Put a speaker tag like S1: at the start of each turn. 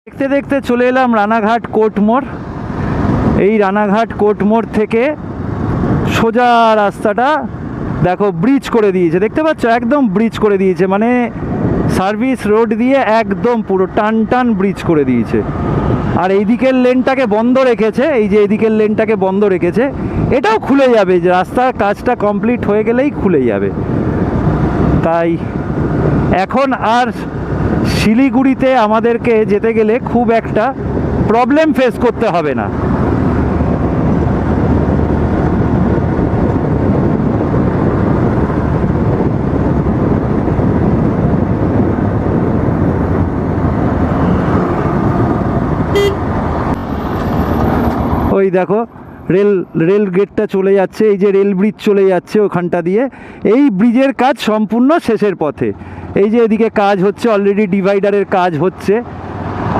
S1: দেখতে দেখতে চলে এলাম রানাঘাট কোর্ট মোড়। এই রানাঘাট কোর্ট মোড় থেকে সোজা রাস্তাটা দেখো ব্রিজ করে দিয়েছে, দেখতে পাচ্ছ একদম ব্রিজ করে দিয়েছে, মানে সার্ভিস রোড দিয়ে একদম পুরো টান টান ব্রিজ করে দিয়েছে। আর এই দিকের লেনটাকে বন্ধ রেখেছে, এই যে এদিকের লেনটাকে বন্ধ রেখেছে, এটাও খুলে যাবে, যে রাস্তার কাজটা কমপ্লিট হয়ে গেলেই খুলে যাবে। তাই এখন আর শিলিগুড়িতে আমাদেরকে যেতে গেলে খুব একটা প্রবলেম ফেস করতে হবে না। ওই দেখো রেল গেটটা চলে যাচ্ছে, এই যে রেল ব্রিজ চলে যাচ্ছে ওখানটা দিয়ে। এই ব্রিজের কাজ সম্পূর্ণ শেষের পথে। এই যে এদিকে কাজ হচ্ছে, অলরেডি ডিভাইডারের কাজ হচ্ছে।